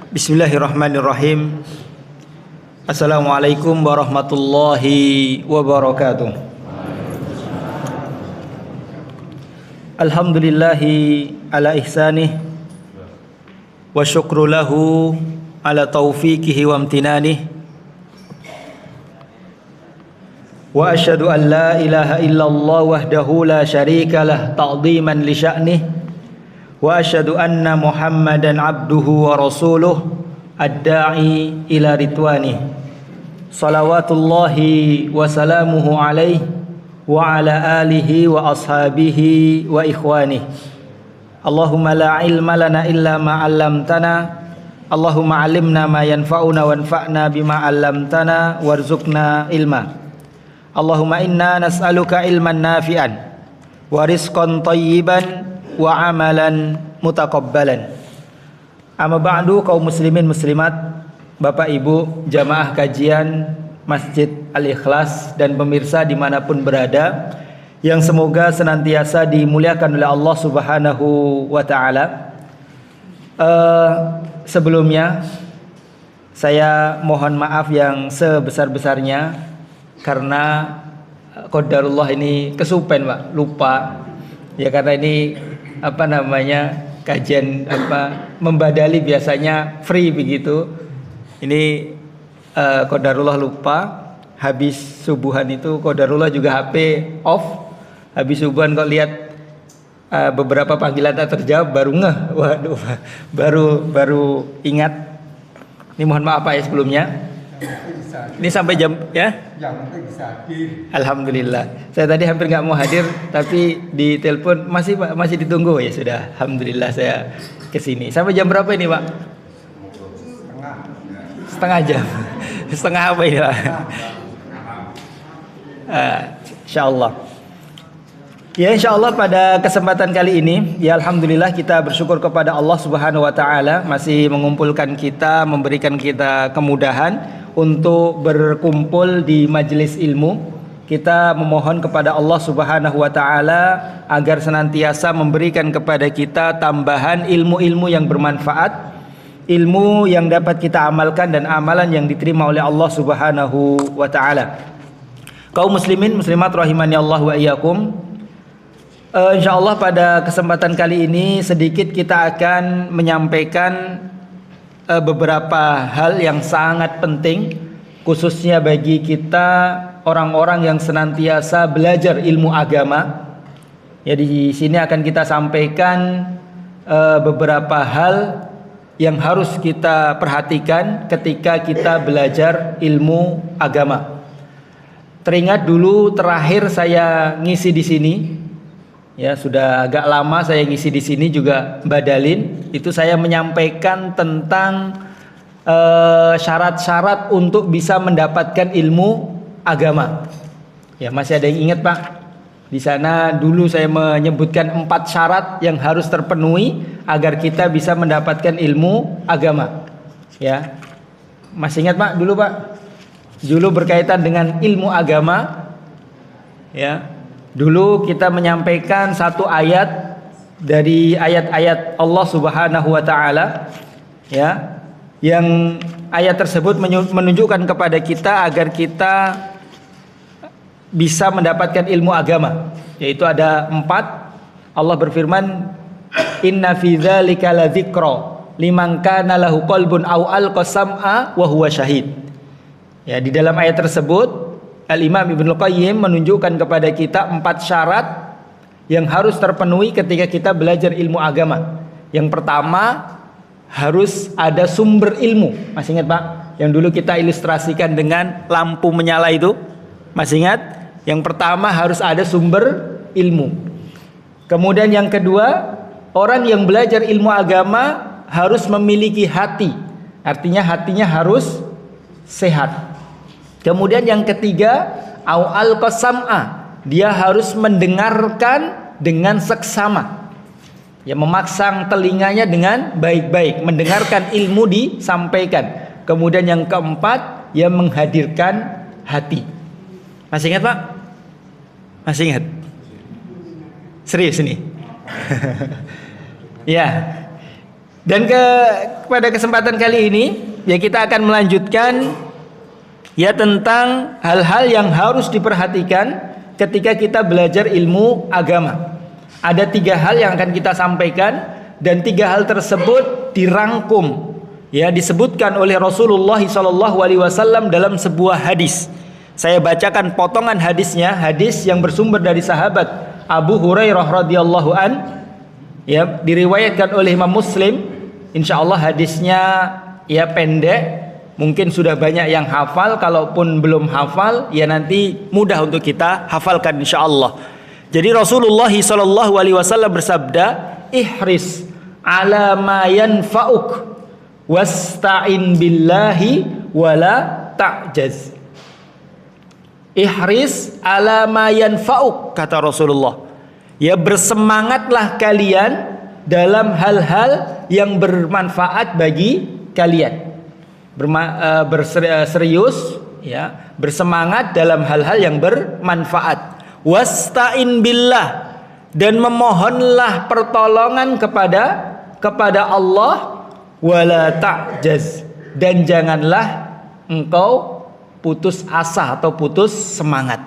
Bismillahirrahmanirrahim. Assalamualaikum warahmatullahi wabarakatuh. Alhamdulillahi ala ihsanih wa syukru lahu ala taufiqihi wa amtinanih. Wa asyhadu an la ilaha illallah wahdahu la syarika lah ta'dhiman li sya'nih. Wa asyhadu anna Muhammadan abduhu wa rasuluh ad-da'i ila ridwanih. Salawatullahi wa salamuhu alaihi wa ala alihi wa ashabihi wa ikhwanih. Allahumma la ilma lana illa ma 'allamtana. Allahumma 'allimna ma yanfa'una wanfa'na bima 'allamtana warzuqna ilma. Allahumma inna nas'aluka ilman nafi'an wa rizqan thayyiban wa amalan mutaqabbalan. Amma ba'du, kaum muslimin muslimat, Bapak Ibu jamaah kajian Masjid Al-Ikhlas dan pemirsa dimanapun berada, yang semoga senantiasa dimuliakan oleh Allah Subhanahu wa ta'ala. Sebelumnya saya mohon maaf yang sebesar-besarnya karena qadarullah ini kesupen Pak, lupa ya, karena ini kajian membadali biasanya free begitu. Ini qadarullah lupa, habis subuhan itu qadarullah juga HP off. Habis subuhan kok lihat beberapa panggilan tak terjawab, baru ngeh, waduh, baru ingat. Ini mohon maaf Pak ya sebelumnya. Ini sampai jam ya? Alhamdulillah. Saya tadi hampir nggak mau hadir, tapi di telepon masih ditunggu ya sudah. Alhamdulillah saya kesini. Sampai jam berapa ini Pak? Setengah jam. Setengah apa ini Pak? Insyaallah. Ya insyaallah pada kesempatan kali ini ya alhamdulillah kita bersyukur kepada Allah Subhanahu wa taala masih mengumpulkan kita, memberikan kita kemudahan untuk berkumpul di majelis ilmu. Kita memohon kepada Allah Subhanahu wa taala agar senantiasa memberikan kepada kita tambahan ilmu-ilmu yang bermanfaat, ilmu yang dapat kita amalkan dan amalan yang diterima oleh Allah Subhanahu wa taala. Kaum muslimin muslimat rahimani Allah wa iyyakum. Insyaallah pada kesempatan kali ini sedikit kita akan menyampaikan beberapa hal yang sangat penting, khususnya bagi kita orang-orang yang senantiasa belajar ilmu agama. Ya, di sini akan kita sampaikan beberapa hal yang harus kita perhatikan ketika kita belajar ilmu agama. Teringat dulu terakhir saya ngisi di sini. Ya, sudah agak lama saya ngisi di sini juga badalin. Itu saya menyampaikan tentang syarat-syarat untuk bisa mendapatkan ilmu agama. Ya, masih ada yang ingat Pak? Di sana dulu saya menyebutkan 4 syarat yang harus terpenuhi agar kita bisa mendapatkan ilmu agama. Ya, masih ingat Pak dulu Pak? Dulu berkaitan dengan ilmu agama. Ya. Dulu kita menyampaikan satu ayat dari ayat-ayat Allah Subhanahu wa taala, ya, yang ayat tersebut menunjukkan kepada kita agar kita bisa mendapatkan ilmu agama, yaitu ada 4. Allah berfirman, inna fi dzalika ladzikra liman kana lahu qalbun aw alqasam'a wa huwa syahid. Ya, di dalam ayat tersebut Al-Imam Ibnu Qayyim menunjukkan kepada kita 4 syarat yang harus terpenuhi ketika kita belajar ilmu agama. Yang pertama, harus ada sumber ilmu. Masih ingat Pak? Yang dulu kita ilustrasikan dengan lampu menyala itu. Masih ingat? Yang pertama harus ada sumber ilmu. Kemudian yang kedua, orang yang belajar ilmu agama harus memiliki hati. Artinya hatinya harus sehat. Kemudian yang ketiga, au alqasam'a, dia harus mendengarkan dengan seksama. Ya, memasang telinganya dengan baik-baik, mendengarkan ilmu disampaikan. Kemudian yang keempat, ya menghadirkan hati. Masih ingat Pak? Masih ingat? Serius ini? Ya. Dan pada kesempatan kali ini ya kita akan melanjutkan ya tentang hal-hal yang harus diperhatikan ketika kita belajar ilmu agama. Ada 3 hal yang akan kita sampaikan dan 3 hal tersebut dirangkum ya disebutkan oleh Rasulullah SAW dalam sebuah hadis. Saya bacakan potongan hadisnya, hadis yang bersumber dari sahabat Abu Hurairah radhiyallahu an, ya diriwayatkan oleh Imam Muslim. Insyaallah hadisnya ya pendek, mungkin sudah banyak yang hafal, kalaupun belum hafal ya nanti mudah untuk kita hafalkan insyaallah. Jadi Rasulullah SAW bersabda, ihris ala ma yanfa'uk wasta'in billahi wala ta'jaz. Ihris ala ma yanfa'uk, kata Rasulullah. Ya bersemangatlah kalian dalam hal-hal yang bermanfaat bagi kalian. Berserius ya, bersemangat dalam hal-hal yang bermanfaat. Wasta'in billah, dan memohonlah pertolongan kepada Allah, wala ta'jaz, dan janganlah engkau putus asa atau putus semangat.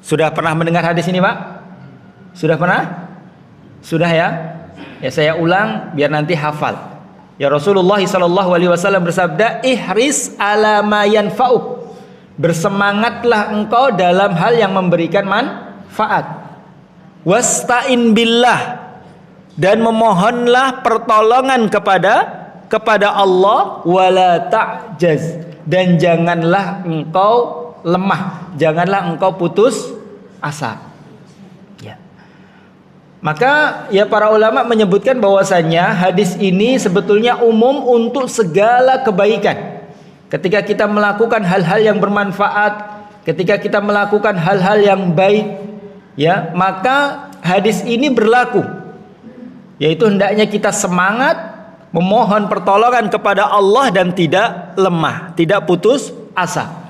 Sudah pernah mendengar hadis ini, Pak? Sudah pernah? Sudah ya? Ya saya ulang biar nanti hafal. Ya Rasulullah SAW bersabda, ihris ala ma yanfa'uk. Bersemangatlah engkau dalam hal yang memberikan manfaat. Wasta'in billah, dan memohonlah pertolongan kepada Allah, wala ta'jaz, dan janganlah engkau lemah, janganlah engkau putus asa. Ya. Maka ya para ulama menyebutkan bahwasanya hadis ini sebetulnya umum untuk segala kebaikan. Ketika kita melakukan hal-hal yang bermanfaat, ketika kita melakukan hal-hal yang baik, ya, maka hadis ini berlaku. Yaitu hendaknya kita semangat memohon pertolongan kepada Allah dan tidak lemah, tidak putus asa.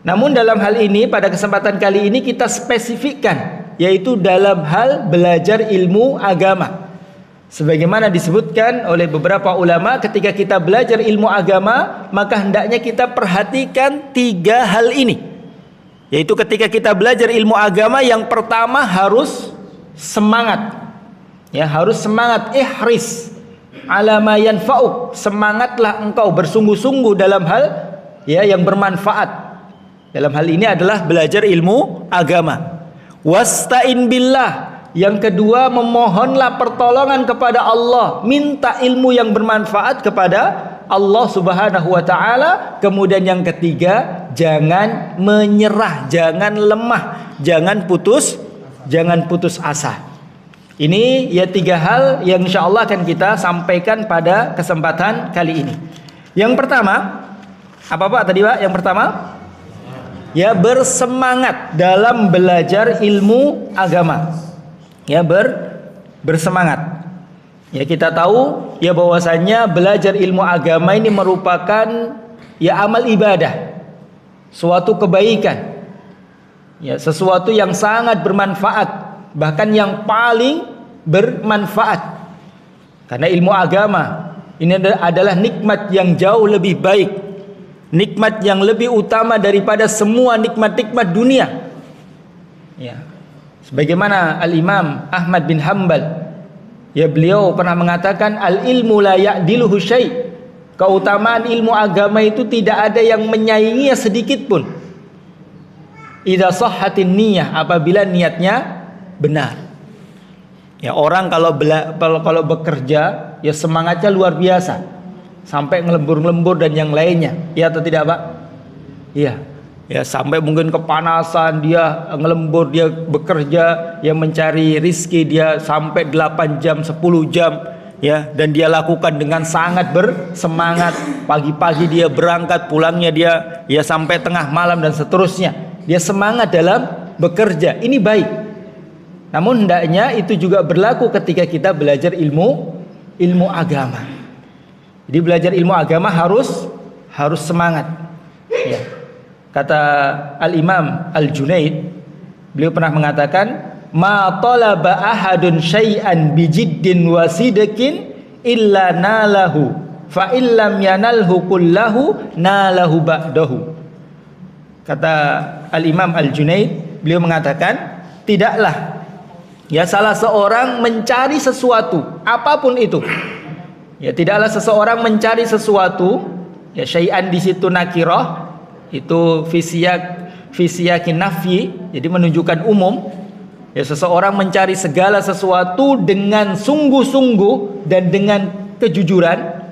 Namun dalam hal ini pada kesempatan kali ini kita spesifikkan, yaitu dalam hal belajar ilmu agama. Sebagaimana disebutkan oleh beberapa ulama, ketika kita belajar ilmu agama, maka hendaknya kita perhatikan 3 hal ini. Yaitu ketika kita belajar ilmu agama, yang pertama harus semangat. Ya, harus semangat, ihris ala ma yanfa'uk. Semangatlah engkau, bersungguh-sungguh dalam hal ya yang bermanfaat. Dalam hal ini adalah belajar ilmu agama. Wasta'in billah. Yang kedua, memohonlah pertolongan kepada Allah, minta ilmu yang bermanfaat kepada Allah Subhanahu wa taala. Kemudian yang ketiga, jangan menyerah, jangan lemah, jangan putus asa. Ini ya 3 hal yang insyaallah akan kita sampaikan pada kesempatan kali ini. Yang pertama, apa Pak tadi Pak? Yang pertama, ya bersemangat dalam belajar ilmu agama. Ya bersemangat. Ya kita tahu ya bahwasanya belajar ilmu agama ini merupakan ya amal ibadah, suatu kebaikan. Ya, sesuatu yang sangat bermanfaat, bahkan yang paling bermanfaat. Karena ilmu agama ini adalah nikmat yang jauh lebih baik, nikmat yang lebih utama daripada semua nikmat-nikmat dunia. Ya. Sebagaimana Al-Imam Ahmad bin Hanbal, ya beliau pernah mengatakan, al-ilmu la ya'diluhu syai'. Keutamaan ilmu agama itu tidak ada yang menyainginya sedikit pun. Idza sahhatin niyyah, apabila niatnya benar. Ya orang kalau bekerja ya semangatnya luar biasa, sampai ngelembur-ngelembur dan yang lainnya. Ya atau tidak, Pak? Iya. Ya sampai mungkin kepanasan, dia ngelembur, dia bekerja, ya mencari rizki, dia sampai 8 jam, 10 jam, ya, dan dia lakukan dengan sangat bersemangat. Pagi-pagi dia berangkat, pulangnya dia ya sampai tengah malam dan seterusnya. Dia semangat dalam bekerja. Ini baik. Namun hendaknya itu juga berlaku ketika kita belajar ilmu agama. Jadi belajar ilmu agama harus semangat. Ya. Kata Al-Imam Al-Junaid, beliau pernah mengatakan, ma talaba ahadun syai'an bijiddin wa sidqin illa nalahu fa illam yanalhu kullahu nalahu ba'dahu. Kata Al-Imam Al-Junaid, beliau mengatakan, tidaklah ya salah seorang mencari sesuatu apapun itu. Ya, tidaklah seseorang mencari sesuatu, ya syai'an di situ nakirah, itu fisiyakin nafyi, jadi menunjukkan umum. Ya, seseorang mencari segala sesuatu dengan sungguh-sungguh dan dengan kejujuran.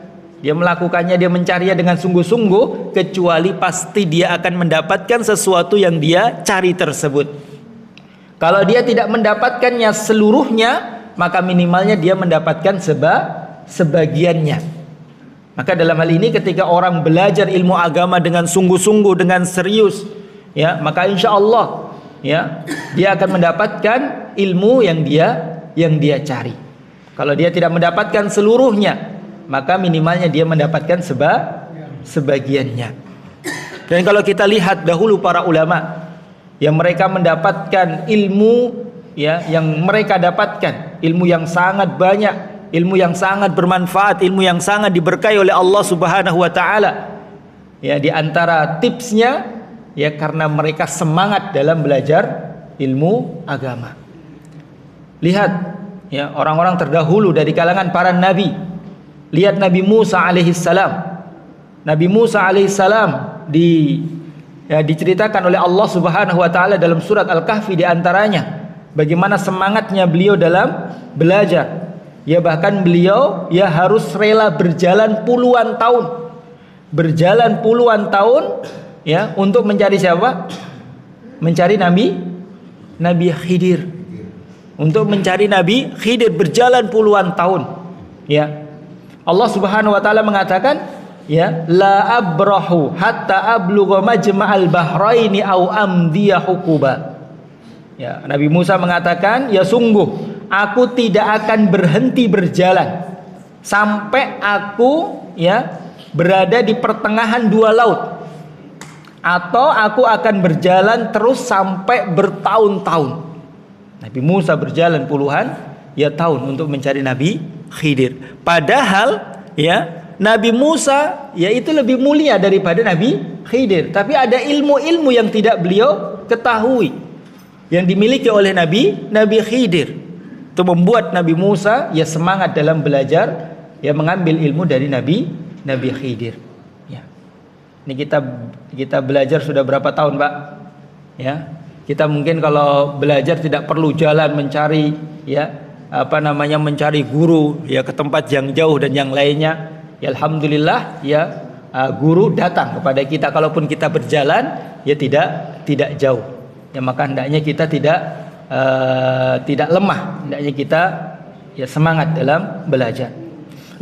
Dia melakukannya, dia mencarinya dengan sungguh-sungguh, kecuali pasti dia akan mendapatkan sesuatu yang dia cari tersebut. Kalau dia tidak mendapatkannya seluruhnya, maka minimalnya dia mendapatkan sebagiannya. Maka dalam hal ini ketika orang belajar ilmu agama dengan sungguh-sungguh, dengan serius, ya, maka insya Allah ya dia akan mendapatkan ilmu yang dia cari. Kalau dia tidak mendapatkan seluruhnya, maka minimalnya dia mendapatkan sebagiannya. Dan kalau kita lihat dahulu para ulama yang mereka mendapatkan ilmu, ya, yang mereka dapatkan ilmu yang sangat banyak, ilmu yang sangat bermanfaat, ilmu yang sangat diberkahi oleh Allah Subhanahu wa taala. Ya, di antara tipsnya ya karena mereka semangat dalam belajar ilmu agama. Lihat ya orang-orang terdahulu dari kalangan para nabi. Lihat Nabi Musa alaihissalam. Nabi Musa alaihissalam diceritakan oleh Allah Subhanahu wa taala dalam surat Al-Kahfi di antaranya bagaimana semangatnya beliau dalam belajar. Ya bahkan beliau ya harus rela berjalan puluhan tahun. Berjalan puluhan tahun ya untuk mencari siapa? Mencari Nabi Khidir. Untuk mencari Nabi Khidir berjalan puluhan tahun. Ya. Allah Subhanahu wa taala mengatakan, ya, la abrahu hatta ablugha majma'al bahraini au amdiya hukuba. Ya, Nabi Musa mengatakan, ya sungguh aku tidak akan berhenti berjalan sampai aku ya berada di pertengahan dua laut, atau aku akan berjalan terus sampai bertahun-tahun. Nabi Musa berjalan puluhan ya tahun untuk mencari Nabi Khidir. Padahal ya Nabi Musa ya itu lebih mulia daripada Nabi Khidir, tapi ada ilmu-ilmu yang tidak beliau ketahui yang dimiliki oleh Nabi Khidir. Itu membuat Nabi Musa ya semangat dalam belajar, ya mengambil ilmu dari Nabi Khidir. Ya. Ini kita belajar sudah berapa tahun, Pak? Ya. Kita mungkin kalau belajar tidak perlu jalan mencari ya mencari guru ya ke tempat yang jauh dan yang lainnya. Ya alhamdulillah ya guru datang kepada kita kalaupun kita berjalan ya tidak jauh. Ya maka hendaknya kita tidak lemah, hendaknya kita ya semangat dalam belajar.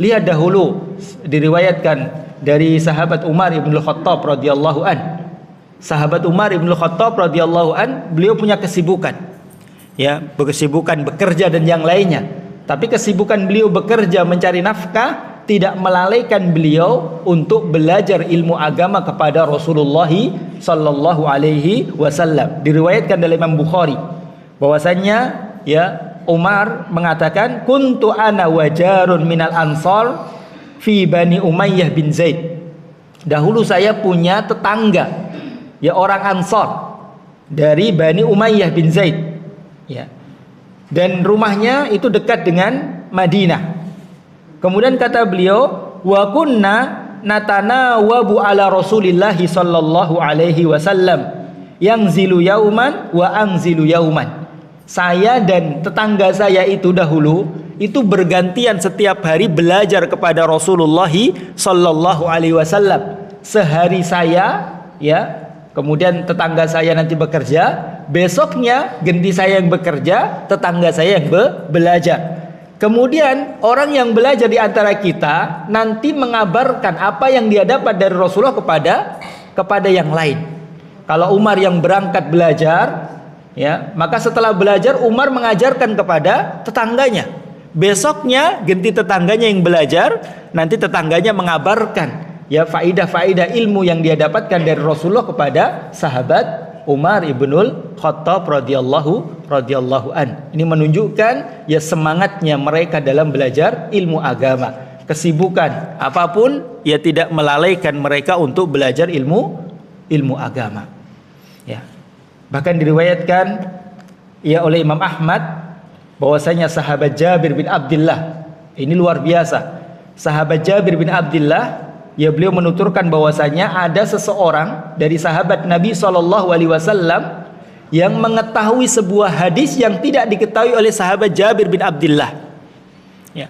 Lihat dahulu diriwayatkan dari sahabat Umar ibn Khattab radhiyallahu an. Sahabat Umar ibn Khattab radhiyallahu an, beliau punya kesibukan. Ya, kesibukan bekerja dan yang lainnya. Tapi kesibukan beliau bekerja mencari nafkah tidak melalaikan beliau untuk belajar ilmu agama kepada Rasulullah sallallahu alaihi wasallam. Diriwayatkan dalam Imam Bukhari bahwasanya ya Umar mengatakan kuntu ana wajarun minal ansar fi Bani Umayyah bin Zaid. Dahulu saya punya tetangga ya orang Ansar dari Bani Umayyah bin Zaid. Ya. Dan rumahnya itu dekat dengan Madinah. Kemudian kata beliau, wa kunna natanawabu ala Rasulillah sallallahu alaihi wasallam yangzilu yauman wa anzilu yauman. Saya dan tetangga saya itu dahulu itu bergantian setiap hari belajar kepada Rasulullah sallallahu alaihi wasallam. Sehari saya ya, kemudian tetangga saya nanti bekerja, besoknya ganti saya yang bekerja, tetangga saya yang belajar. Kemudian orang yang belajar di antara kita nanti mengabarkan apa yang dia dapat dari Rasulullah kepada yang lain. Kalau Umar yang berangkat belajar, ya, maka setelah belajar Umar mengajarkan kepada tetangganya. Besoknya ganti tetangganya yang belajar, nanti tetangganya mengabarkan ya faidah-faidah ilmu yang dia dapatkan dari Rasulullah kepada sahabat Umar ibnul Khattab radhiyallahu radhiyallahu an. Ini menunjukkan ya semangatnya mereka dalam belajar ilmu agama. Kesibukan apapun ya tidak melalaikan mereka untuk belajar ilmu agama. Ya. Bahkan diriwayatkan ya oleh Imam Ahmad bahwasanya sahabat Jabir bin Abdullah, ini luar biasa. Sahabat Jabir bin Abdullah ya beliau menuturkan bahwasanya ada seseorang dari sahabat Nabi SAW yang mengetahui sebuah hadis yang tidak diketahui oleh sahabat Jabir bin Abdullah. Ya.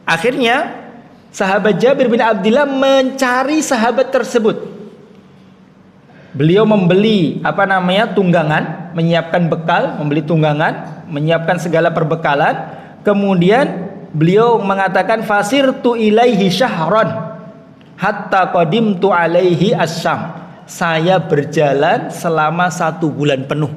Akhirnya sahabat Jabir bin Abdullah mencari sahabat tersebut. Beliau membeli tunggangan, menyiapkan bekal, membeli tunggangan, menyiapkan segala perbekalan. Kemudian beliau mengatakan fasirtu ilaihi syahran hatta qadimtu alaihi asyam. Saya berjalan selama 1 bulan penuh.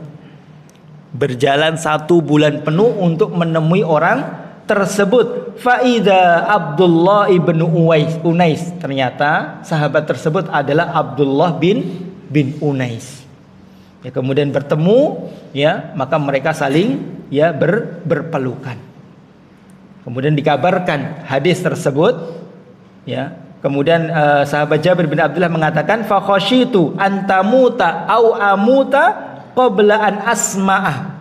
Berjalan 1 bulan penuh untuk menemui orang tersebut. Faida Abdullah ibn Unais. Ternyata sahabat tersebut adalah Abdullah bin Unais. Ya, kemudian bertemu, ya, maka mereka saling ya berpelukan. Kemudian dikabarkan hadis tersebut, ya. Kemudian sahabat Jabir bin Abdullah mengatakan fa khasyitu antamuta au amuta qabla an asma'ah.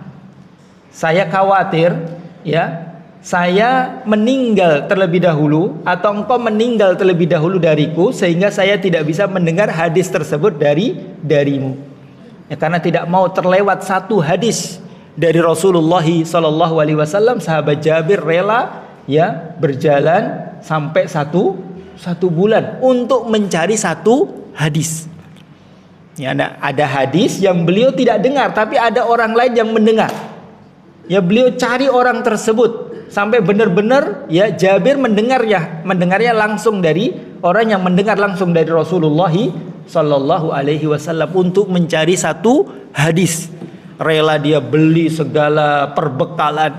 Saya khawatir ya saya meninggal terlebih dahulu atau engkau meninggal terlebih dahulu dariku sehingga saya tidak bisa mendengar hadis tersebut darimu. Ya, karena tidak mau terlewat 1 hadis dari Rasulullah SAW, sahabat Jabir rela ya berjalan sampai satu bulan untuk mencari 1 hadis. Ya, ada hadis yang beliau tidak dengar tapi ada orang lain yang mendengar. Ya, beliau cari orang tersebut sampai benar-benar ya Jabir mendengarnya langsung dari orang yang mendengar langsung dari Rasulullah sallallahu alaihi wasallam untuk mencari 1 hadis. Rela dia beli segala perbekalan,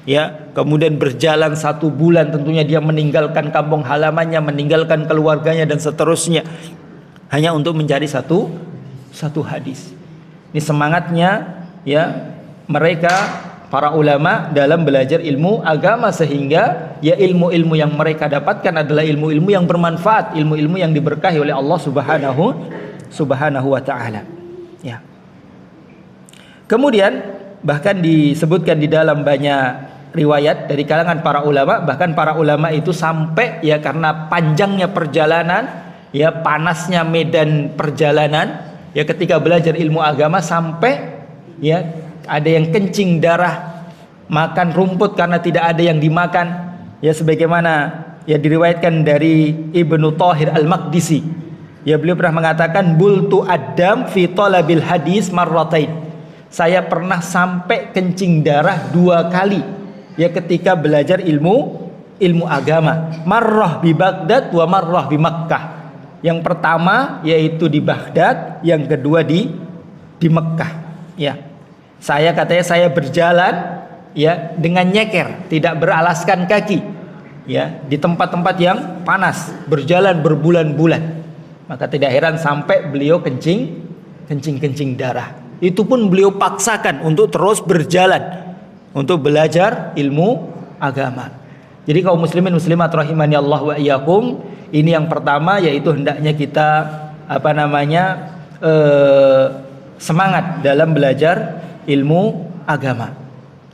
ya, kemudian berjalan 1 bulan, tentunya dia meninggalkan kampung halamannya, meninggalkan keluarganya dan seterusnya hanya untuk mencari satu hadis. Ini semangatnya ya mereka para ulama dalam belajar ilmu agama, sehingga ya ilmu-ilmu yang mereka dapatkan adalah ilmu-ilmu yang bermanfaat, ilmu-ilmu yang diberkahi oleh Allah Subhanahu wa taala. Ya. Kemudian bahkan disebutkan di dalam banyak riwayat dari kalangan para ulama, bahkan para ulama itu sampai ya karena panjangnya perjalanan, ya panasnya medan perjalanan, ya ketika belajar ilmu agama sampai ya ada yang kencing darah, makan rumput karena tidak ada yang dimakan, ya sebagaimana ya diriwayatkan dari Ibnu Thahir Al-Maqdisi. Ya beliau pernah mengatakan bultu adam fi talabil hadis marratain. Saya pernah sampai kencing darah 2 kali ya ketika belajar ilmu agama. Marrah di Baghdad wa marrah di Makkah. Yang pertama yaitu di Baghdad, yang kedua di Mekkah. Ya. Saya berjalan ya dengan nyeker, tidak beralaskan kaki, ya di tempat-tempat yang panas, berjalan berbulan-bulan. Maka tidak heran sampai beliau kencing darah. Itu pun beliau paksakan untuk terus berjalan untuk belajar ilmu agama. Jadi kaum muslimin muslimat rahimani Allah wa iyyakum, ini yang pertama, yaitu hendaknya kita semangat dalam belajar ilmu agama.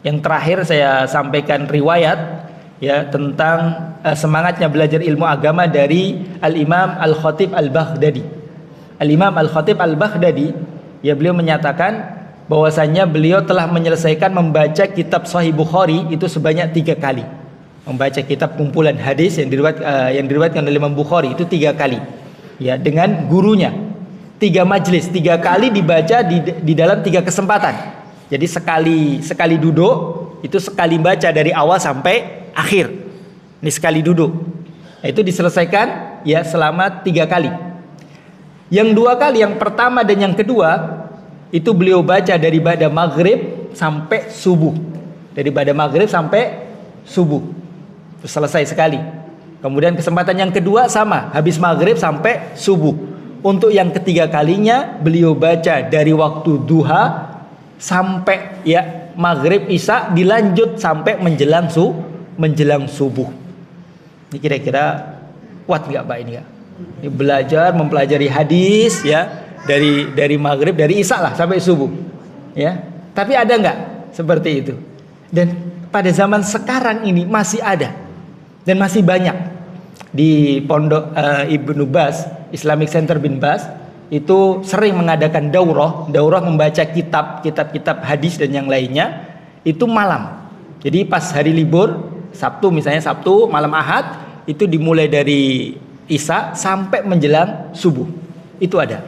Yang terakhir saya sampaikan riwayat ya tentang semangatnya belajar ilmu agama dari Al-Imam Al-Khatib Al-Baghdadi. Al-Imam Al-Khatib Al-Baghdadi ya beliau menyatakan bahwasanya beliau telah menyelesaikan membaca kitab Sahih Bukhari itu sebanyak 3 kali. Membaca kitab kumpulan hadis yang diriwayatkan oleh Imam Bukhari itu 3 kali. Ya, dengan gurunya. 3 majelis, 3 kali dibaca di dalam 3 kesempatan. Jadi sekali duduk itu sekali baca dari awal sampai akhir. Ini sekali duduk. Nah, itu diselesaikan ya selama 3 kali. Yang 2 kali, yang pertama dan yang kedua itu beliau baca dari ba'da maghrib sampai subuh. Dari ba'da maghrib sampai subuh. Itu selesai sekali. Kemudian kesempatan yang kedua sama, habis maghrib sampai subuh. Untuk yang ketiga kalinya beliau baca dari waktu duha sampai ya maghrib isya dilanjut sampai menjelang subuh. Ini kira-kira kuat nggak Pak ini ya? Ini belajar mempelajari hadis ya dari maghrib, dari isya lah sampai subuh ya. Tapi ada nggak seperti itu? Dan pada zaman sekarang ini masih ada dan masih banyak di pondok Ibnu Baz, Islamic Center bin Baz itu sering mengadakan daurah membaca kitab-kitab hadis dan yang lainnya itu malam. Jadi pas hari libur Sabtu misalnya, Sabtu malam Ahad itu dimulai dari isya sampai menjelang subuh. Itu ada.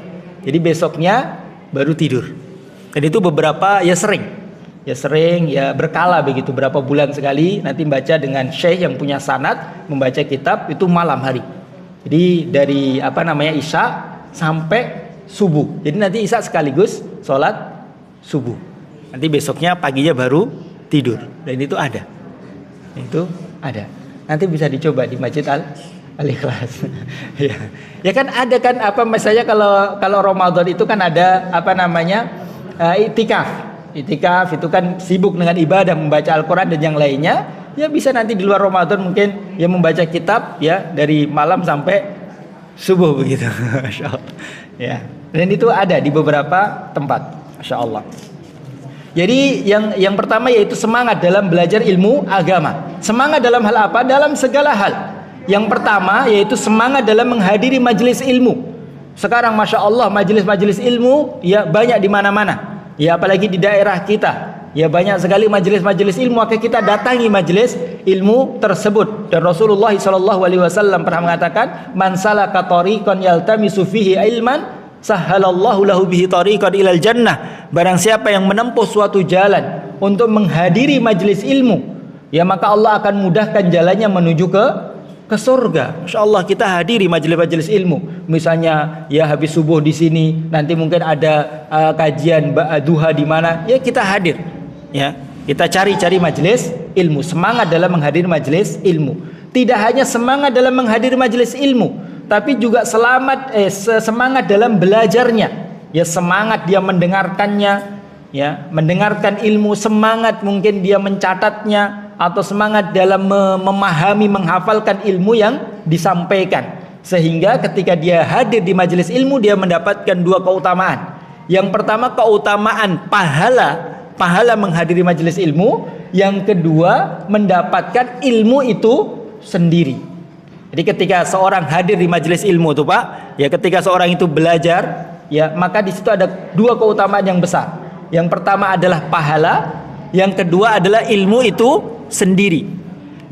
Jadi besoknya baru tidur. Dan itu beberapa ya sering ya berkala begitu, berapa bulan sekali nanti baca dengan syekh yang punya sanad membaca kitab itu malam hari. Jadi dari isya sampai subuh. Jadi nanti isya sekaligus sholat subuh. Nanti besoknya paginya baru tidur. Dan itu ada. Itu ada. Nanti bisa dicoba di Masjid Al-Ikhlas. Ya kan ada kan misalnya kalau Ramadan itu kan ada itikaf. Itikaf itu kan sibuk dengan ibadah, membaca Al-Quran dan yang lainnya. Ya bisa nanti di luar Ramadan mungkin ya membaca kitab ya dari malam sampai subuh begitu. Masya Allah. Ya. Dan itu ada di beberapa tempat. Masya Allah. Jadi yang pertama yaitu semangat dalam belajar ilmu agama. Semangat dalam hal apa? Dalam segala hal. Yang pertama yaitu semangat dalam menghadiri majelis ilmu. Sekarang Masya Allah majelis-majelis ilmu ya banyak di mana-mana. Ya apalagi di daerah kita. Ya banyak sekali majelis-majelis ilmu, maka kita datangi majelis ilmu tersebut. Dan Rasulullah SAW pernah mengatakan, "Man salaka tariqan yaltamisu fihi ilman, sahhalallahu lahu bihi tariqan ilal jannah." Barang siapa yang menempuh suatu jalan untuk menghadiri majelis ilmu, ya maka Allah akan mudahkan jalannya menuju ke surga. Masya Allah kita hadiri majelis-majelis ilmu. Misalnya ya habis subuh di sini, nanti mungkin ada kajian duha di mana, ya kita hadir. Ya, kita cari majelis ilmu, semangat dalam menghadiri majelis ilmu. Tidak hanya semangat dalam menghadiri majelis ilmu, tapi juga semangat dalam belajarnya. Ya semangat dia mendengarkannya, ya mendengarkan ilmu, semangat mungkin dia mencatatnya, atau semangat dalam memahami, menghafalkan ilmu yang disampaikan. Sehingga ketika dia hadir di majelis ilmu, dia mendapatkan dua keutamaan. Yang pertama keutamaan pahala menghadiri majelis ilmu. Yang kedua mendapatkan ilmu itu sendiri. Jadi ketika seorang hadir di majelis ilmu tuh Pak, ya ketika seorang itu belajar, ya maka di situ ada dua keutamaan yang besar. Yang pertama adalah pahala, yang kedua adalah ilmu itu sendiri.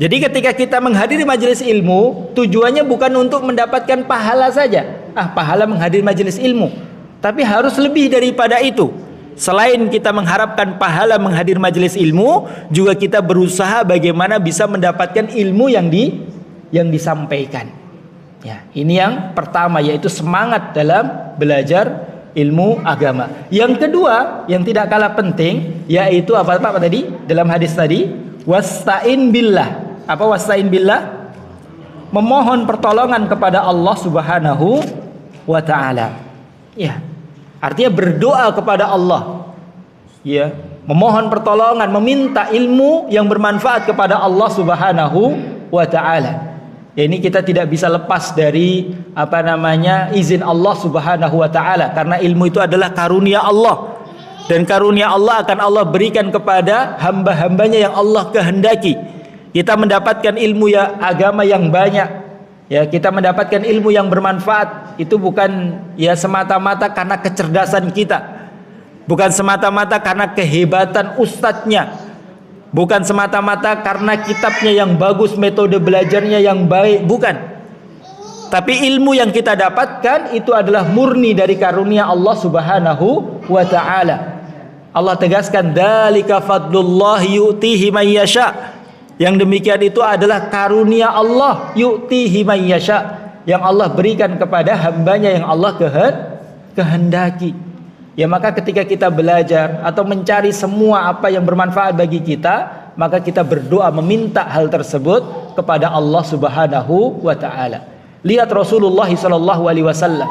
Jadi ketika kita menghadiri majelis ilmu, tujuannya bukan untuk mendapatkan pahala saja. Pahala menghadiri majelis ilmu, tapi harus lebih daripada itu. Selain kita mengharapkan pahala menghadiri majelis ilmu, juga kita berusaha bagaimana bisa mendapatkan ilmu yang disampaikan. Ya, ini yang pertama yaitu semangat dalam belajar ilmu agama. Yang kedua yang tidak kalah penting yaitu apa tadi dalam hadis tadi, wasta'in billah. Apa wasta'in billah? Memohon pertolongan kepada Allah Subhanahu wa taala. Ya. Artinya berdoa kepada Allah. Ya, memohon pertolongan, meminta ilmu yang bermanfaat kepada Allah Subhanahu wa taala. Ya, ini kita tidak bisa lepas dari izin Allah Subhanahu wa taala, karena ilmu itu adalah karunia Allah. Dan karunia Allah akan Allah berikan kepada hamba-hambanya yang Allah kehendaki. Kita mendapatkan ilmu agama yang banyak. Ya, kita mendapatkan ilmu yang bermanfaat itu bukan ya semata-mata karena kecerdasan kita. Bukan semata-mata karena kehebatan ustadznya. Bukan semata-mata karena kitabnya yang bagus, metode belajarnya yang baik, bukan. Tapi ilmu yang kita dapatkan itu adalah murni dari karunia Allah Subhanahu wa taala. Allah tegaskan, "Dzalika fadlullahi yu'tihi may yasha." Yang demikian itu adalah karunia Allah, yu'tihi may yasha, yang Allah berikan kepada hambanya yang Allah kehendaki. Ya maka ketika kita belajar atau mencari semua apa yang bermanfaat bagi kita, maka kita berdoa meminta hal tersebut kepada Allah Subhanahu wa taala. Lihat Rasulullah sallallahu alaihi wasallam.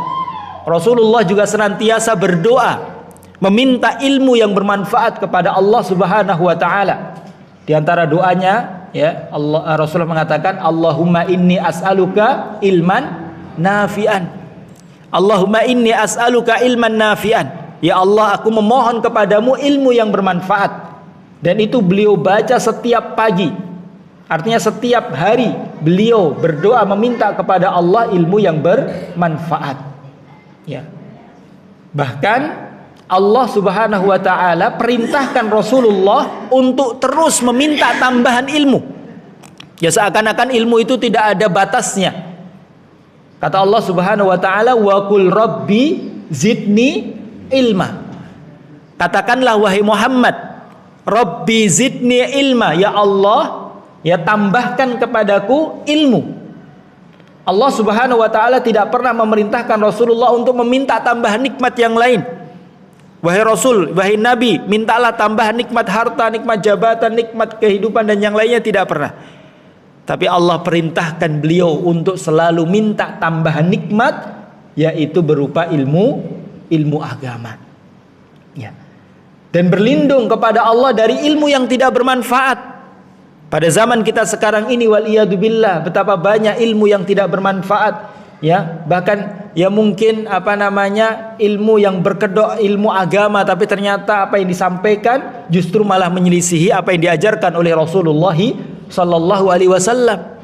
Rasulullah juga senantiasa berdoa meminta ilmu yang bermanfaat kepada Allah Subhanahu wa taala. Di antara doanya ya Rasulullah mengatakan, Allahumma inni as'aluka ilman nafi'an. Allahumma inni as'aluka ilman nafi'an. Ya Allah, aku memohon kepadamu ilmu yang bermanfaat. Dan itu beliau baca setiap pagi. Artinya setiap hari beliau berdoa meminta kepada Allah ilmu yang bermanfaat. Ya. Bahkan Allah Subhanahu wa taala perintahkan Rasulullah untuk terus meminta tambahan ilmu. Ya, seakan-akan ilmu itu tidak ada batasnya. Kata Allah Subhanahu wa taala, "Wa qul rabbi zidni ilma." Katakanlah wahai Muhammad, Rabbi zidni ilma, ya Allah, ya tambahkan kepadaku ilmu. Allah Subhanahu wa taala tidak pernah memerintahkan Rasulullah untuk meminta tambahan nikmat yang lain. Wahai Rasul, wahai Nabi, mintalah tambahan nikmat harta, nikmat jabatan, nikmat kehidupan dan yang lainnya, tidak pernah. Tapi Allah perintahkan beliau untuk selalu minta tambahan nikmat, yaitu berupa ilmu agama. Ya. Dan berlindung kepada Allah dari ilmu yang tidak bermanfaat. Pada zaman kita sekarang ini, waliyadzubillah, betapa banyak ilmu yang tidak bermanfaat. Ya, bahkan ya mungkin ilmu yang berkedok ilmu agama, tapi ternyata apa yang disampaikan justru malah menyelisihi apa yang diajarkan oleh Rasulullah sallallahu alaihi wasallam.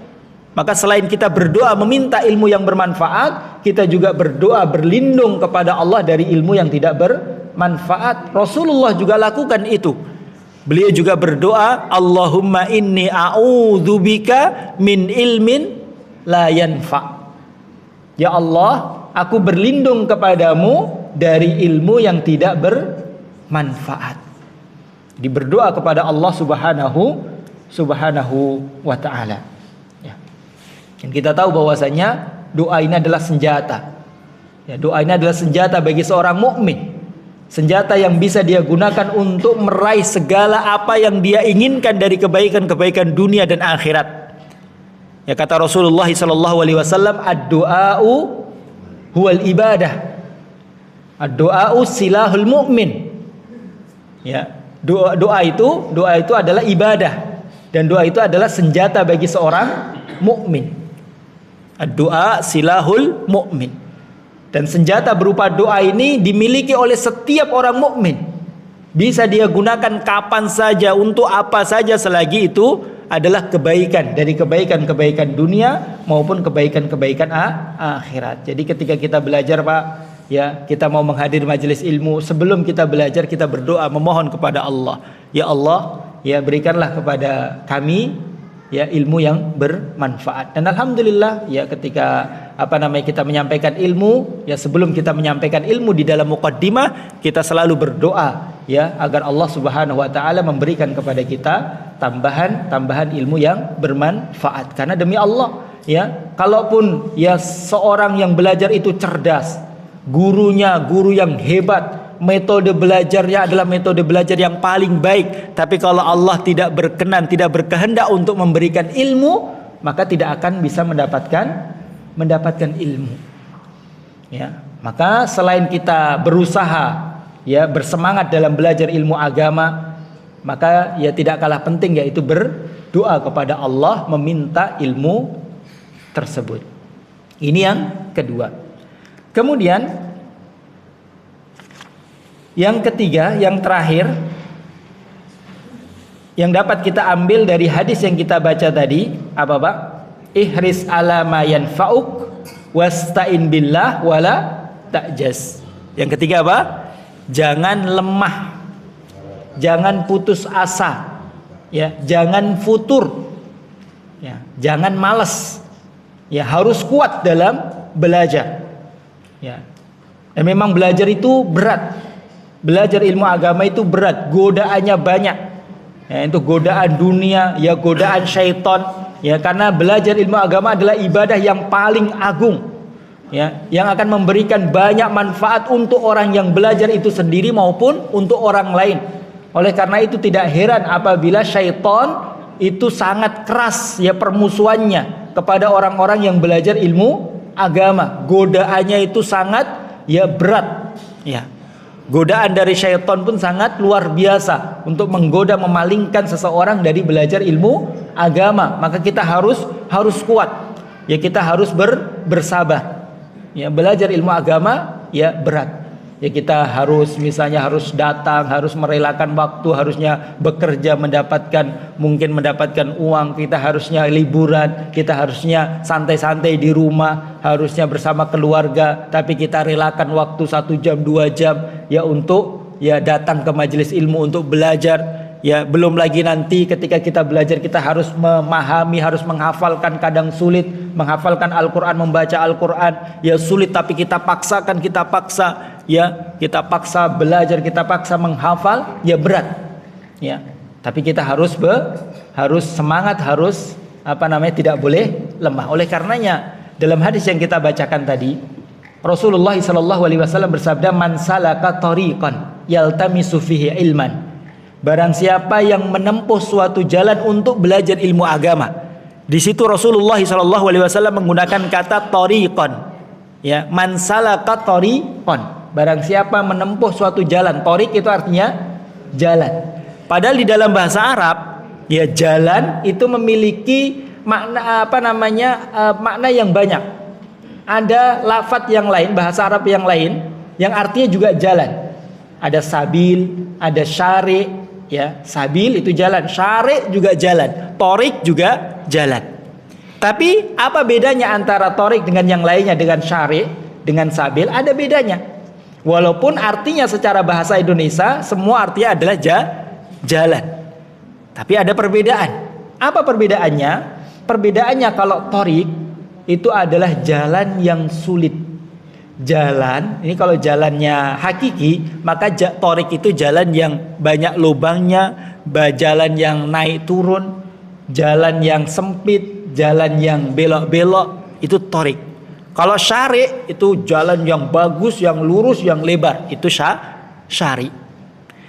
Maka selain kita berdoa meminta ilmu yang bermanfaat, kita juga berdoa berlindung kepada Allah dari ilmu yang tidak bermanfaat. Rasulullah juga lakukan itu. Beliau juga berdoa, Allahumma inni a'udzubika min ilmin la yanfa'. Ya Allah, aku berlindung kepadamu dari ilmu yang tidak bermanfaat. Berdoa kepada Allah Subhanahu wa ta'ala. Ya. Dan kita tahu bahwasanya doa ini adalah senjata. Ya, doa ini adalah senjata bagi seorang mukmin. Senjata yang bisa dia gunakan untuk meraih segala apa yang dia inginkan dari kebaikan-kebaikan dunia dan akhirat. Ya, kata Rasulullah sallallahu alaihi wasallam, ad-du'a'u huwal ibadah. Ad-du'a'u silahul mu'min. Ya, doa itu adalah ibadah, dan doa itu adalah senjata bagi seorang mukmin. Ad-du'a silahul mu'min. Dan senjata berupa doa ini dimiliki oleh setiap orang mukmin. Bisa dia gunakan kapan saja, untuk apa saja, selagi itu adalah kebaikan dari kebaikan-kebaikan dunia maupun kebaikan-kebaikan akhirat. Jadi ketika kita belajar, Pak, ya, kita mau menghadiri majelis ilmu, sebelum kita belajar kita berdoa memohon kepada Allah, ya Allah, ya berikanlah kepada kami ya ilmu yang bermanfaat. Dan alhamdulillah ya ketika kita menyampaikan ilmu, ya sebelum kita menyampaikan ilmu di dalam muqaddimah, kita selalu berdoa ya agar Allah Subhanahu wa taala memberikan kepada kita tambahan ilmu yang bermanfaat. Karena demi Allah ya, kalaupun ya seorang yang belajar itu cerdas, gurunya guru yang hebat, metode belajarnya adalah metode belajar yang paling baik, tapi kalau Allah tidak berkenan, tidak berkehendak untuk memberikan ilmu, maka tidak akan bisa mendapatkan ilmu. Ya, maka selain kita berusaha ya bersemangat dalam belajar ilmu agama, maka ya tidak kalah penting yaitu berdoa kepada Allah meminta ilmu tersebut. Ini yang kedua. Kemudian yang ketiga, yang terakhir, yang dapat kita ambil dari hadis yang kita baca tadi, apa Pak? Ihris ala ma yanfa'uk wasta'in billah wala ta'jaz. Yang ketiga apa? Jangan lemah, jangan putus asa, ya, jangan futur, ya, jangan malas, ya, harus kuat dalam belajar, ya. Dan memang belajar itu berat, belajar ilmu agama itu berat, godaannya banyak, ya, itu godaan dunia, ya, godaan syaitan, ya, karena belajar ilmu agama adalah ibadah yang paling agung, ya, yang akan memberikan banyak manfaat untuk orang yang belajar itu sendiri maupun untuk orang lain. Oleh karena itu tidak heran apabila syaitan itu sangat keras ya permusuhannya kepada orang-orang yang belajar ilmu agama. Godaannya itu sangat ya berat, ya. Godaan dari syaitan pun sangat luar biasa untuk menggoda, memalingkan seseorang dari belajar ilmu agama. Maka kita harus kuat. Ya, kita harus bersabar. Ya, belajar ilmu agama ya berat. Ya, kita harus misalnya harus datang, harus merelakan waktu, harusnya bekerja mungkin mendapatkan uang, kita harusnya liburan, kita harusnya santai-santai di rumah, harusnya bersama keluarga, tapi kita relakan waktu 1 jam 2 jam ya untuk ya datang ke majelis ilmu untuk belajar. Ya, belum lagi nanti ketika kita belajar kita harus memahami, harus menghafalkan, kadang sulit menghafalkan Al-Quran, membaca Al-Quran ya sulit, tapi kita paksa belajar, kita paksa menghafal ya berat ya. Tapi kita harus semangat, harus tidak boleh lemah. Oleh karenanya dalam hadis yang kita bacakan tadi, Rasulullah SAW bersabda, man salaka tariqan yaltamisu fihi ilman, barang siapa yang menempuh suatu jalan untuk belajar ilmu agama. Di situ Rasulullah SAW menggunakan kata tariqan. Ya, man salaka tariqan, barang siapa menempuh suatu jalan. Tariq itu artinya jalan. Padahal di dalam bahasa Arab, ya jalan itu memiliki makna makna yang banyak. Ada lafadz yang lain, bahasa Arab yang lain yang artinya juga jalan. Ada sabil, ada syari'. Ya, sabil itu jalan, syari' juga jalan, torik juga jalan. Tapi apa bedanya antara torik dengan yang lainnya, dengan syari', dengan sabil? Ada bedanya. Walaupun artinya secara bahasa Indonesia semua artinya adalah jalan, tapi ada perbedaan. Apa perbedaannya? Perbedaannya kalau torik itu adalah jalan yang sulit. Jalan ini kalau jalannya hakiki, maka torik itu jalan yang banyak lubangnya, jalan yang naik turun, jalan yang sempit, jalan yang belok-belok, itu torik. Kalau syari' itu jalan yang bagus, yang lurus, yang lebar, itu syari'.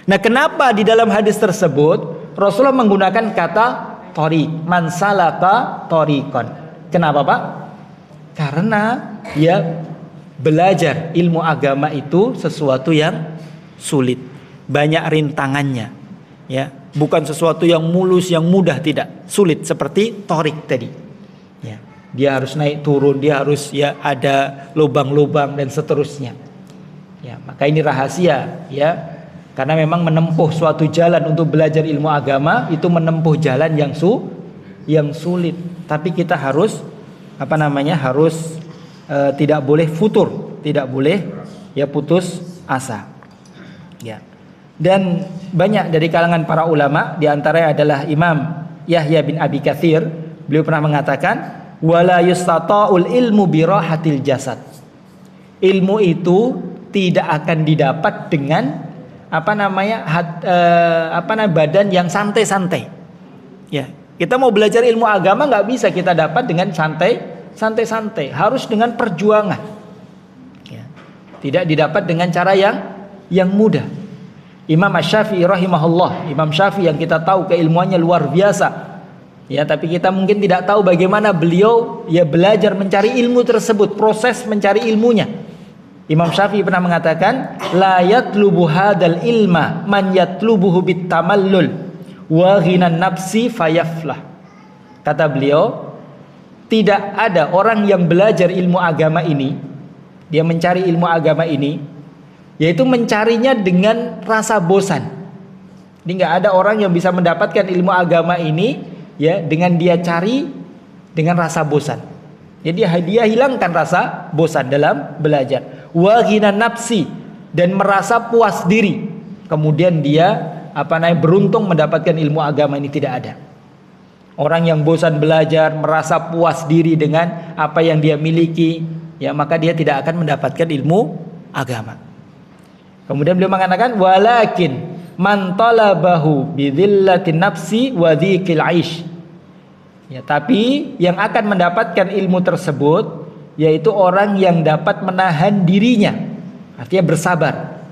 Nah, kenapa di dalam hadis tersebut Rasulullah menggunakan kata torik, man salaka tariqan? Kenapa, Pak? Karena ya belajar ilmu agama itu sesuatu yang sulit, banyak rintangannya, ya, bukan sesuatu yang mulus, yang mudah, tidak, sulit seperti torik tadi. Ya, dia harus naik turun, dia harus ya ada lubang-lubang dan seterusnya. Ya, maka ini rahasia, ya, karena memang menempuh suatu jalan untuk belajar ilmu agama itu menempuh jalan yang sulit, tapi kita harus harus tidak boleh futur, tidak boleh ya putus asa. Ya. Dan banyak dari kalangan para ulama, di antaranya adalah Imam Yahya bin Abi Katsir, beliau pernah mengatakan, wala yustata'ul ilmu birahatil jasad. Ilmu itu tidak akan didapat dengan badan yang santai-santai. Ya, kita mau belajar ilmu agama nggak bisa kita dapat dengan santai-santai, harus dengan perjuangan. Ya. Tidak didapat dengan cara yang mudah. Imam Asy-Syafi'i rahimahullah, Imam Syafi'i yang kita tahu keilmuannya luar biasa. Ya, tapi kita mungkin tidak tahu bagaimana beliau ya belajar mencari ilmu tersebut, proses mencari ilmunya. Imam Syafi'i pernah mengatakan, la yatlubu hadal ilma man yatlubuhu bitamallul wa ghinan nafsi fayaflah. Kata beliau, tidak ada orang yang belajar ilmu agama ini, dia mencari ilmu agama ini, yaitu mencarinya dengan rasa bosan. Jadi nggak ada orang yang bisa mendapatkan ilmu agama ini ya dengan dia cari dengan rasa bosan. Jadi dia hilangkan rasa bosan dalam belajar. Wa ghinan nafsi, dan merasa puas diri. Kemudian dia beruntung mendapatkan ilmu agama ini, tidak ada. Orang yang bosan belajar, merasa puas diri dengan apa yang dia miliki, ya maka dia tidak akan mendapatkan ilmu agama. Kemudian beliau mengatakan, walakin man talabahu bidhillatin nafsi wa dzikil aish. Ya, tapi yang akan mendapatkan ilmu tersebut yaitu orang yang dapat menahan dirinya, artinya bersabar,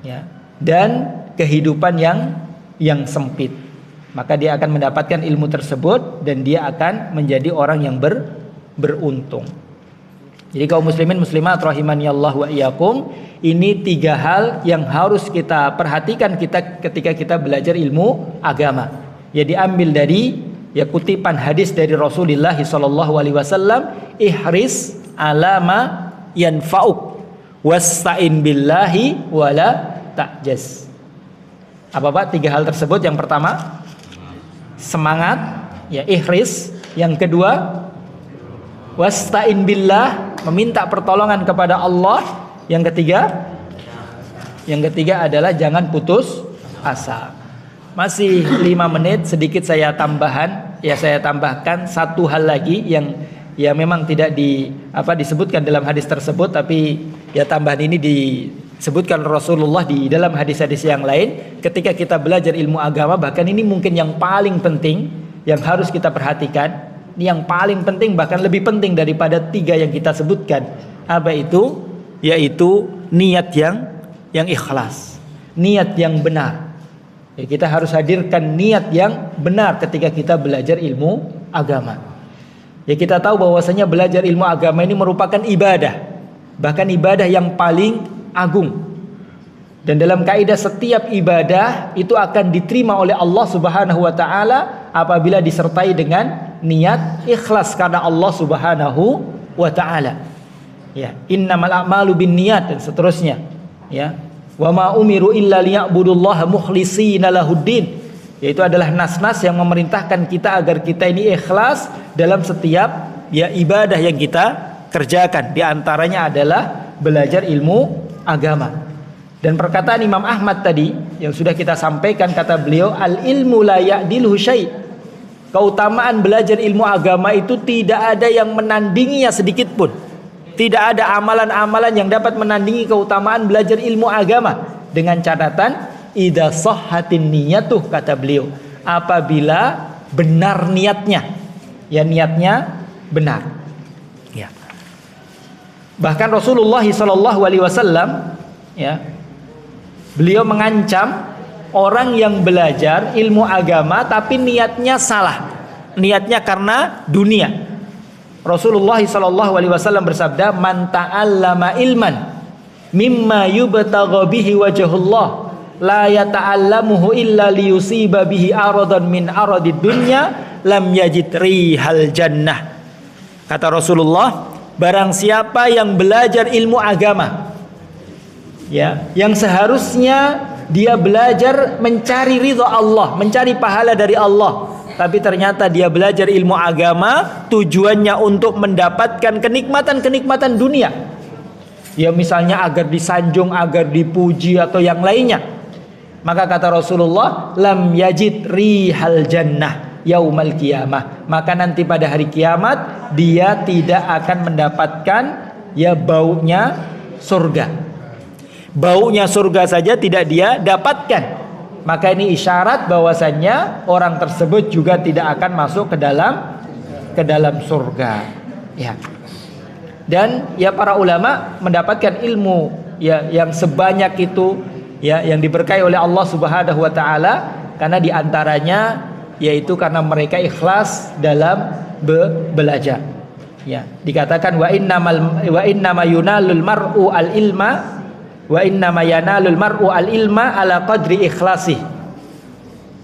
ya, dan kehidupan yang sempit. Maka dia akan mendapatkan ilmu tersebut dan dia akan menjadi orang yang beruntung. Jadi kaum muslimin muslimat rahimani Allah wa iyyakum, ini 3 hal yang harus kita perhatikan ketika kita belajar ilmu agama. Ya diambil dari kutipan hadis dari Rasulullah sallallahu alaihi wasallam, ihris alama yanfa'uk wasta'in billahi wala ta'jaz. Apa Pak 3 hal tersebut? Yang pertama, semangat, ihris. Yang kedua, wasta'in billah, meminta pertolongan kepada Allah. Yang ketiga adalah jangan putus asa. Masih 5 menit, sedikit saya tambahkan 1 hal lagi yang memang tidak disebutkan dalam hadis tersebut, tapi tambahan ini disebutkan Rasulullah di dalam hadis-hadis yang lain. Ketika kita belajar ilmu agama, bahkan ini mungkin yang paling penting yang harus kita perhatikan. Ini yang paling penting, bahkan lebih penting daripada 3 yang kita sebutkan. Apa itu? Yaitu niat yang ikhlas, niat yang benar. Kita harus hadirkan niat yang benar ketika kita belajar ilmu agama. Kita tahu bahwasanya belajar ilmu agama ini merupakan ibadah, bahkan ibadah yang paling agung. Dan dalam kaidah setiap ibadah itu akan diterima oleh Allah Subhanahu wa taala apabila disertai dengan niat ikhlas karena Allah Subhanahu wa taala. Innamal a'malu binniyat dan seterusnya. Wa ma umiru illa liya'budullaha mukhlishina lahuddin. Yaitu adalah nas-nas yang memerintahkan kita agar kita ini ikhlas dalam setiap ibadah yang kita kerjakan. Di antaranya adalah belajar ilmu agama. Dan perkataan Imam Ahmad tadi yang sudah kita sampaikan, kata beliau, al ilmu la ya'diluhu syai'. Keutamaan belajar ilmu agama itu tidak ada yang menandinginya sedikit pun. Tidak ada amalan-amalan yang dapat menandingi keutamaan belajar ilmu agama, dengan catatan idza sahhatin niyatuh, kata beliau, apabila benar niatnya. Niatnya benar. Bahkan Rasulullah sallallahu alaihi wasallam beliau mengancam orang yang belajar ilmu agama tapi niatnya salah. Niatnya karena dunia. Rasulullah sallallahu alaihi wasallam bersabda, "Man ta'allama ilman mimma yubtagha bihi wajhullah la yata'allamuhu illa liyusiba bihi aradan min aradid dunya lam yajid rihal jannah." Kata Rasulullah, barang siapa yang belajar ilmu agama yang seharusnya dia belajar mencari ridha Allah, mencari pahala dari Allah, tapi ternyata dia belajar ilmu agama tujuannya untuk mendapatkan kenikmatan-kenikmatan dunia. Misalnya agar disanjung, agar dipuji atau yang lainnya. Maka kata Rasulullah, lam yajid rihal jannah yaumal qiyamah. Maka nanti pada hari kiamat dia tidak akan mendapatkan baunya surga. Baunya surga saja tidak dia dapatkan. Maka ini isyarat bahwasannya orang tersebut juga tidak akan masuk ke dalam surga. Dan para ulama mendapatkan ilmu yang sebanyak itu yang diberkahi oleh Allah Subhanahu wa taala karena diantaranya yaitu karena mereka ikhlas dalam belajar. Dikatakan wa innama yunalul mar'u al ilma wa innama yanalul mar'u al ilma ala qadri ikhlasi.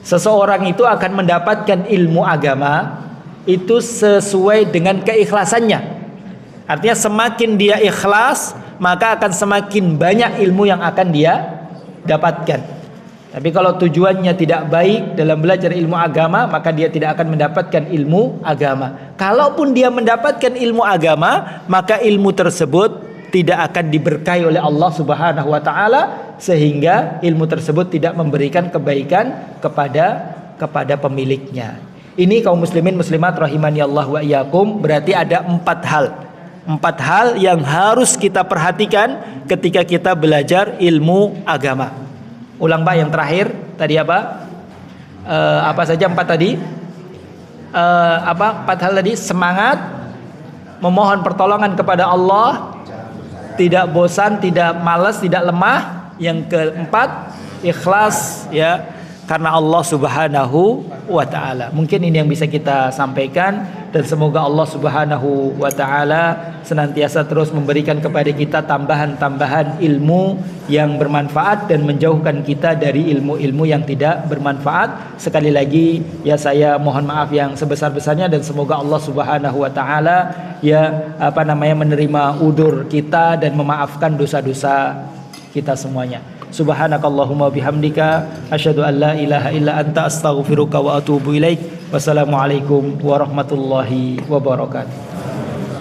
Seseorang itu akan mendapatkan ilmu agama itu sesuai dengan keikhlasannya. Artinya semakin dia ikhlas, maka akan semakin banyak ilmu yang akan dia dapatkan. Tapi kalau tujuannya tidak baik dalam belajar ilmu agama, maka dia tidak akan mendapatkan ilmu agama. Kalaupun dia mendapatkan ilmu agama, maka ilmu tersebut tidak akan diberkahi oleh Allah Subhanahu wa taala, sehingga ilmu tersebut tidak memberikan kebaikan kepada pemiliknya. Ini kaum muslimin muslimat rahimani Allah wa iyyakum, berarti ada 4 hal yang harus kita perhatikan ketika kita belajar ilmu agama. Ulang Pak yang terakhir tadi apa? Apa saja 4 tadi? 4 hal tadi? Semangat, memohon pertolongan kepada Allah, tidak bosan, tidak malas, tidak lemah. Yang keempat, ikhlas karena Allah Subhanahu wa taala. Mungkin ini yang bisa kita sampaikan. dan semoga Allah Subhanahu wa taala senantiasa terus memberikan kepada kita tambahan-tambahan ilmu yang bermanfaat dan menjauhkan kita dari ilmu-ilmu yang tidak bermanfaat. Sekali lagi ya saya mohon maaf yang sebesar-besarnya dan semoga Allah Subhanahu wa taala ya menerima udzur kita dan memaafkan dosa-dosa kita semuanya. Subhanakallahumma bihamdika asyhadu an la ilaha illa anta astaghfiruka wa atubu ilaik. Wassalamualaikum warahmatullahi wabarakatuh.